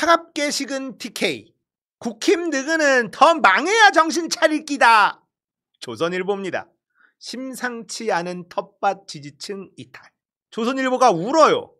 차갑게 식은 TK. 국힘 느그는 더 망해야 정신 차릴 끼다. 조선일보입니다. 심상치 않은 텃밭 지지층 이탈. 조선일보가 울어요.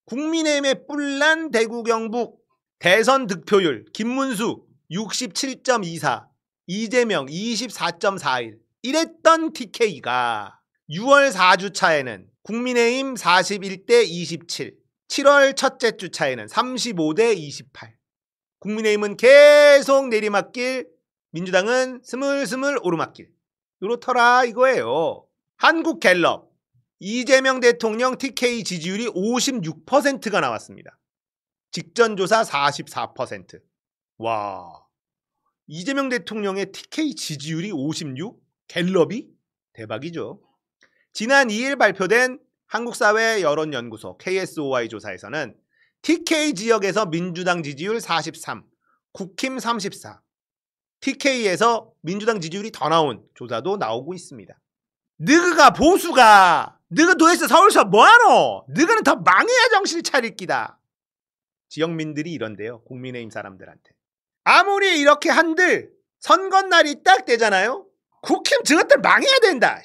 국민의힘의 뿔난 대구 경북 대선 득표율 김문수 67.24, 이재명 24.41 이랬던 TK가 6월 4주차에는 국민의힘 41대 27, 7월 첫째 주차에는 35대 28. 국민의힘은 계속 내리막길, 민주당은 스물스물 오르막길. 이렇더라 이거예요. 한국갤럽 이재명 대통령 TK 지지율이 56%가 나왔습니다. 직전조사 44%. 와, 이재명 대통령의 TK 지지율이 56? 갤럽이? 대박이죠. 지난 2일 발표된 한국사회 여론연구소 KSOI 조사에서는 TK 지역에서 민주당 지지율 43, 국힘 34, TK에서 민주당 지지율이 더 나온 조사도 나오고 있습니다. 너가 보수가 너가 도대체 서울서 뭐하노? 너가는 더 망해야 정신 차릴 끼다. 지역민들이 이런데요. 국민의힘 사람들한테. 아무리 이렇게 한들 선거날이 딱 되잖아요. 국힘 저것들 망해야 된다.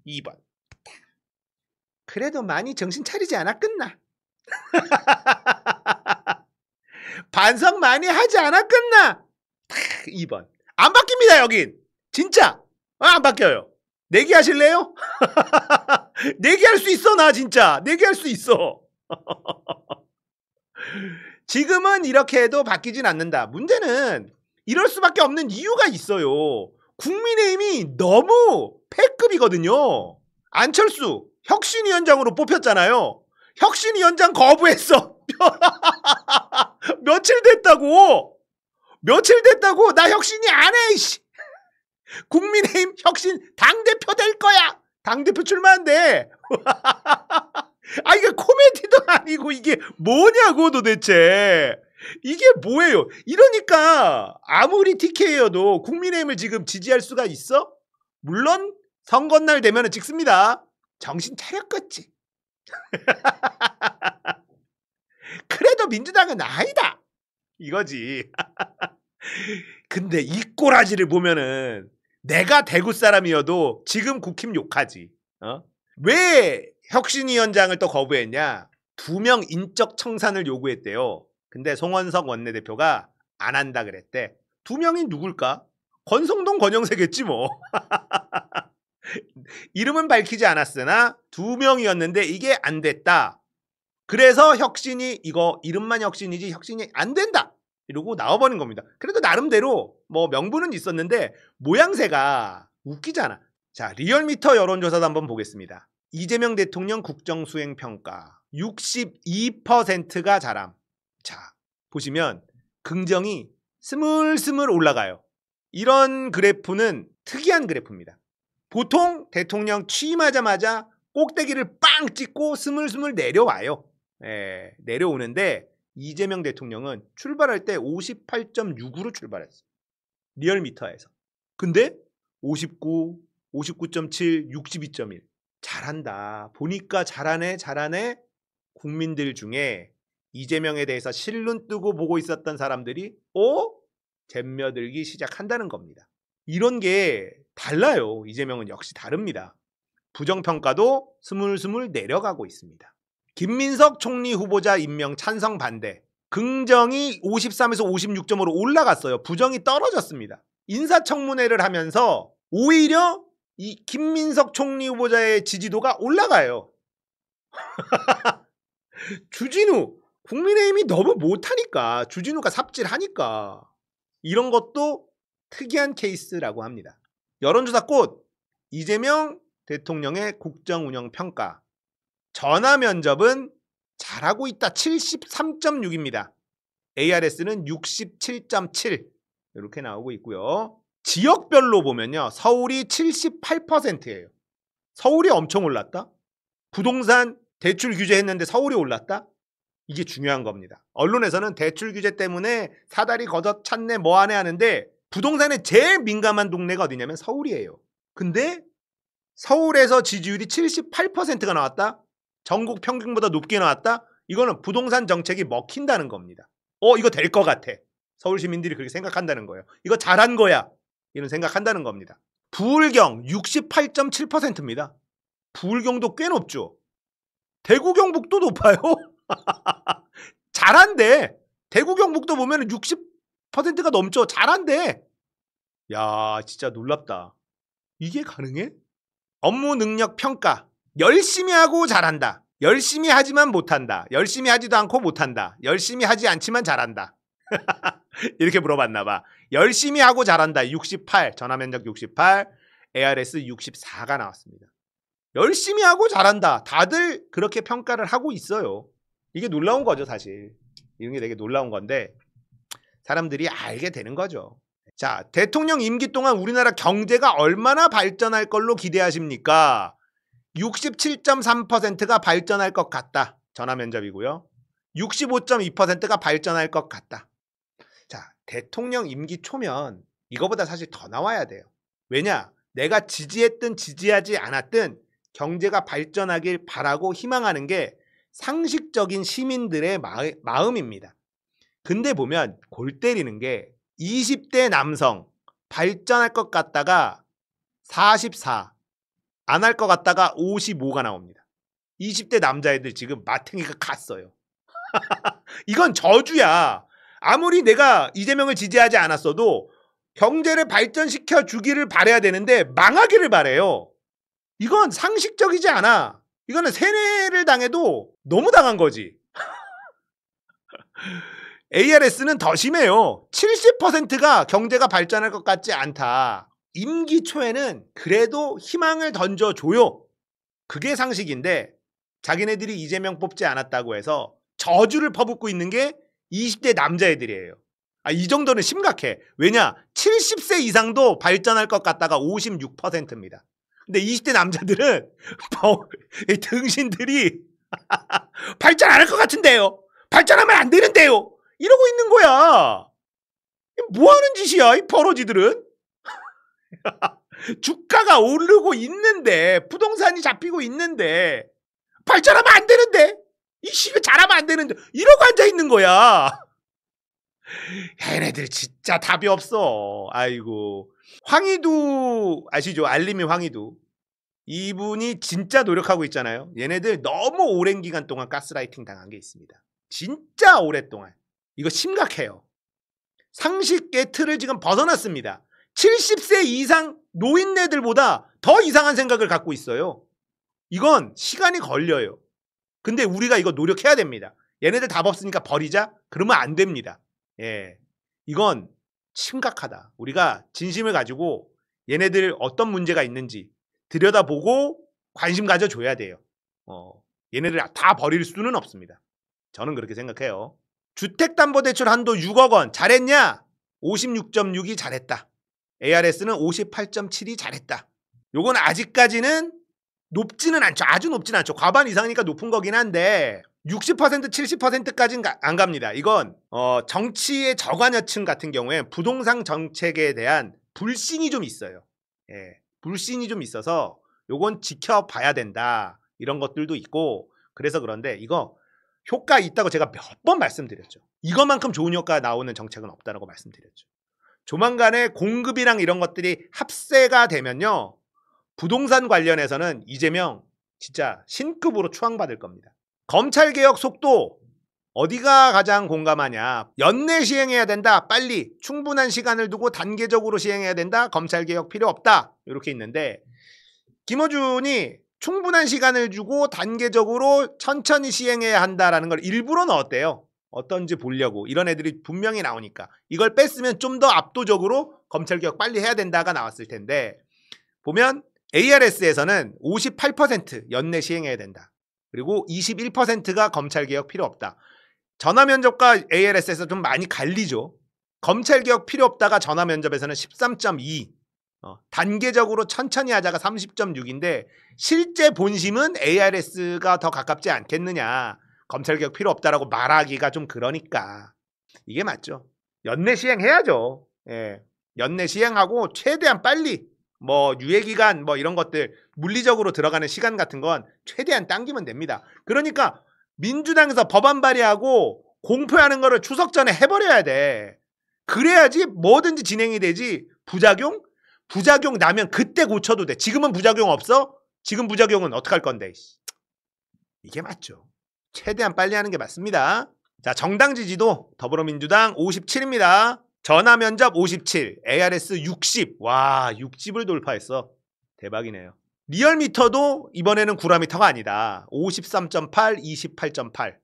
2번. 그래도 많이 정신 차리지 않았겠나? 반성 많이 하지 않았겠나? 2번. 안 바뀝니다 여긴. 진짜 안 바뀌어요. 내기하실래요? 내기할 수 있어. 나 진짜 내기할 수 있어. 지금은 이렇게 해도 바뀌진 않는다. 문제는 이럴 수밖에 없는 이유가 있어요. 국민의힘이 너무 패급이거든요. 안철수 혁신위원장으로 뽑혔잖아요. 혁신위원장 거부했어. 며칠 됐다고. 나 혁신이 안 해. 국민의힘 혁신 당대표 될 거야. 당대표 출마한대. 아, 이게 코미디도 아니고 이게 뭐냐고 도대체. 이게 뭐예요? 이러니까 아무리 TK여도 국민의힘을 지금 지지할 수가 있어? 물론 선거날 되면 찍습니다. 정신 차렸겠지. 그래도 민주당은 아니다. 이거지. 근데 이 꼬라지를 보면은 내가 대구 사람이어도 지금 국힘 욕하지. 왜 혁신위원장을 또 거부했냐? 2명 인적 청산을 요구했대요. 근데 송원석 원내대표가 안 한다 그랬대. 2명이 누굴까? 권성동, 권영세겠지 뭐. 이름은 밝히지 않았으나 2명이었는데 이게 안 됐다. 그래서 혁신이 이거 이름만 혁신이지 혁신이 안 된다. 이러고 나와버린 겁니다. 그래도 나름대로 뭐 명분은 있었는데 모양새가 웃기잖아. 자, 리얼미터 여론조사도 한번 보겠습니다. 이재명 대통령 국정수행평가 62%가 자람. 자, 보시면 긍정이 스물스물 올라가요. 이런 그래프는 특이한 그래프입니다. 보통 대통령 취임하자마자 꼭대기를 빵 찍고 스물스물 내려와요. 내려오는데 이재명 대통령은 출발할 때 58.6으로 출발했어요. 리얼미터에서. 근데 59, 59.7, 62.1. 잘한다. 보니까 잘하네. 국민들 중에 이재명에 대해서 실눈 뜨고 보고 있었던 사람들이 잼며들기 시작한다는 겁니다. 이런 게 달라요. 이재명은 역시 다릅니다. 부정평가도 스물스물 내려가고 있습니다. 김민석 총리 후보자 임명 찬성 반대. 긍정이 53에서 56점으로 올라갔어요. 부정이 떨어졌습니다. 인사청문회를 하면서 오히려 이 김민석 총리 후보자의 지지도가 올라가요. 주진우, 국민의힘이 너무 못하니까, 주진우가 삽질하니까 이런 것도 특이한 케이스라고 합니다. 여론조사 꽃, 이재명 대통령의 국정운영평가. 전화면접은 잘하고 있다. 73.6입니다. ARS는 67.7 이렇게 나오고 있고요. 지역별로 보면요. 서울이 78%예요. 서울이 엄청 올랐다? 부동산 대출 규제했는데 서울이 올랐다? 이게 중요한 겁니다. 언론에서는 대출 규제 때문에 사다리 걷어찼네 뭐하네 하는데 부동산에 제일 민감한 동네가 어디냐면 서울이에요. 근데 서울에서 지지율이 78%가 나왔다? 전국 평균보다 높게 나왔다? 이거는 부동산 정책이 먹힌다는 겁니다. 이거 될 것 같아. 서울 시민들이 그렇게 생각한다는 거예요. 이거 잘한 거야. 이런 생각한다는 겁니다. 부울경 68.7%입니다. 부울경도 꽤 높죠. 대구 경북도 높아요. 잘한대. 대구 경북도 보면 60%가 넘죠. 잘한대. 야, 진짜 놀랍다. 이게 가능해? 업무 능력 평가. 열심히 하고 잘한다. 열심히 하지만 못한다. 열심히 하지도 않고 못한다. 열심히 하지 않지만 잘한다. 이렇게 물어봤나 봐. 열심히 하고 잘한다. 68. 전화면접 68. ARS 64가 나왔습니다. 열심히 하고 잘한다. 다들 그렇게 평가를 하고 있어요. 이게 놀라운 거죠, 사실. 이런 게 되게 놀라운 건데 사람들이 알게 되는 거죠. 자, 대통령 임기 동안 우리나라 경제가 얼마나 발전할 걸로 기대하십니까? 67.3%가 발전할 것 같다. 전화 면접이고요. 65.2%가 발전할 것 같다. 자, 대통령 임기 초면 이거보다 사실 더 나와야 돼요. 왜냐? 내가 지지했든 지지하지 않았든 경제가 발전하길 바라고 희망하는 게 상식적인 시민들의 마음입니다. 근데 보면 골 때리는 게 20대 남성 발전할 것 같다가 44, 안 할 것 같다가 55가 나옵니다. 20대 남자애들 지금 마탱이가 갔어요. 이건 저주야. 아무리 내가 이재명을 지지하지 않았어도 경제를 발전시켜 주기를 바라야 되는데 망하기를 바래요. 이건 상식적이지 않아. 이거는 세뇌를 당해도 너무 당한 거지. ARS는 더 심해요. 70%가 경제가 발전할 것 같지 않다. 임기 초에는 그래도 희망을 던져줘요. 그게 상식인데 자기네들이 이재명 뽑지 않았다고 해서 저주를 퍼붓고 있는 게 20대 남자애들이에요. 이 정도는 심각해. 왜냐? 70세 이상도 발전할 것 같다가 56%입니다. 근데 20대 남자들은 등신들이 발전 안 할 것 같은데요. 발전하면 안 되는데요. 이러고 있는 거야. 뭐 하는 짓이야, 이 버러지들은? 주가가 오르고 있는데, 부동산이 잡히고 있는데, 발전하면 안 되는데, 이 시를 잘하면 안 되는데, 이러고 앉아 있는 거야. 얘네들 진짜 답이 없어. 아이고. 황희두 아시죠? 알림이 황희두. 이분이 진짜 노력하고 있잖아요. 얘네들 너무 오랜 기간 동안 가스라이팅 당한 게 있습니다. 진짜 오랫동안. 이거 심각해요. 상식의 틀을 지금 벗어났습니다. 70세 이상 노인네들보다 더 이상한 생각을 갖고 있어요. 이건 시간이 걸려요. 근데 우리가 이거 노력해야 됩니다. 얘네들 답 없으니까 버리자? 그러면 안 됩니다. 예, 이건 심각하다. 우리가 진심을 가지고 얘네들 어떤 문제가 있는지 들여다보고 관심 가져줘야 돼요. 얘네들 다 버릴 수는 없습니다. 저는 그렇게 생각해요. 주택담보대출 한도 6억 원 잘했냐? 56.6이 잘했다. ARS는 58.7이 잘했다. 요건 아직까지는 높지는 않죠. 아주 높지는 않죠. 과반 이상이니까 높은 거긴 한데 60% 70%까지는 안 갑니다. 이건 정치의 저관여층 같은 경우에 부동산 정책에 대한 불신이 좀 있어요. 예, 불신이 좀 있어서 요건 지켜봐야 된다. 이런 것들도 있고 그래서 그런데 이거 효과 있다고 제가 몇 번 말씀드렸죠. 이것만큼 좋은 효과가 나오는 정책은 없다고 말씀드렸죠. 조만간에 공급이랑 이런 것들이 합세가 되면요. 부동산 관련해서는 이재명 진짜 신급으로 추앙받을 겁니다. 검찰개혁 속도 어디가 가장 공감하냐. 연내 시행해야 된다. 빨리 충분한 시간을 두고 단계적으로 시행해야 된다. 검찰개혁 필요 없다. 이렇게 있는데 김어준이 충분한 시간을 주고 단계적으로 천천히 시행해야 한다라는 걸 일부러 넣었대요. 어떤지 보려고. 이런 애들이 분명히 나오니까. 이걸 뺐으면 좀 더 압도적으로 검찰개혁 빨리 해야 된다가 나왔을 텐데 보면 ARS에서는 58% 연내 시행해야 된다. 그리고 21%가 검찰개혁 필요 없다. 전화면접과 ARS에서 좀 많이 갈리죠. 검찰개혁 필요 없다가 전화면접에서는 13.2, 단계적으로 천천히 하자가 30.6인데 실제 본심은 ARS가 더 가깝지 않겠느냐. 검찰개혁 필요 없다라고 말하기가 좀 그러니까 이게 맞죠. 연내 시행해야죠. 예. 연내 시행하고 최대한 빨리 유예기간 이런 것들 물리적으로 들어가는 시간 같은 건 최대한 당기면 됩니다. 그러니까 민주당에서 법안 발의하고 공표하는 거를 추석 전에 해버려야 돼. 그래야지 뭐든지 진행이 되지. 부작용 나면 그때 고쳐도 돼. 지금은 부작용 없어? 지금 부작용은 어떡할 건데. 이게 맞죠. 최대한 빨리 하는 게 맞습니다. 자, 정당 지지도 더불어민주당 57입니다. 전화 면접 57, ARS 60. 와, 60을 돌파했어. 대박이네요. 리얼미터도 이번에는 구라미터가 아니다. 53.8, 28.8.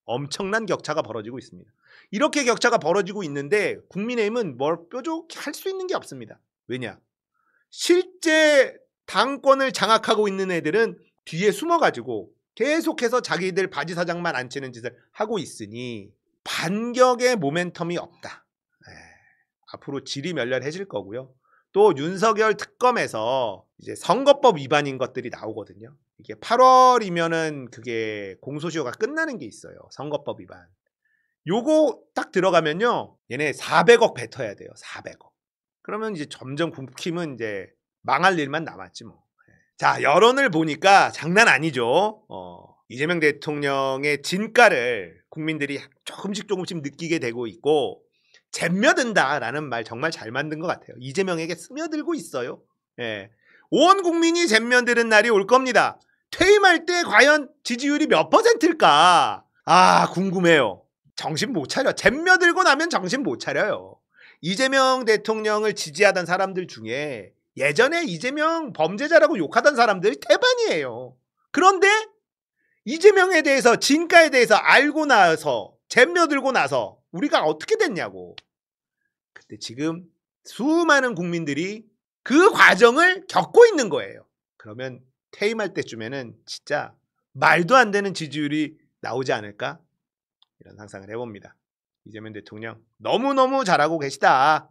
엄청난 격차가 벌어지고 있습니다. 이렇게 격차가 벌어지고 있는데 국민의힘은 뭘 뾰족히 할 수 있는 게 없습니다. 왜냐? 실제 당권을 장악하고 있는 애들은 뒤에 숨어가지고 계속해서 자기들 바지 사장만 안 치는 짓을 하고 있으니 반격의 모멘텀이 없다. 앞으로 질이 멸렬해질 거고요. 또 윤석열 특검에서 이제 선거법 위반인 것들이 나오거든요. 이게 8월이면은 그게 공소시효가 끝나는 게 있어요. 선거법 위반. 요거 딱 들어가면요. 얘네 400억 뱉어야 돼요. 400억. 그러면 이제 점점 국힘은 이제 망할 일만 남았지 뭐. 자, 여론을 보니까 장난 아니죠. 이재명 대통령의 진가를 국민들이 조금씩 느끼게 되고 있고 잼며든다라는 말 정말 잘 만든 것 같아요. 이재명에게 스며들고 있어요. 예. 온 국민이 잼며드는 날이 올 겁니다. 퇴임할 때 과연 지지율이 몇 %일까? 아, 궁금해요. 정신 못 차려. 잼며들고 나면 정신 못 차려요. 이재명 대통령을 지지하던 사람들 중에 예전에 이재명 범죄자라고 욕하던 사람들이 태반이에요. 그런데 이재명에 대해서 진가에 대해서 알고 나서 잼며들고 나서 우리가 어떻게 됐냐고. 근데 지금 수많은 국민들이 그 과정을 겪고 있는 거예요. 그러면 퇴임할 때쯤에는 진짜 말도 안 되는 지지율이 나오지 않을까? 이런 상상을 해봅니다. 이재명 대통령 너무너무 잘하고 계시다.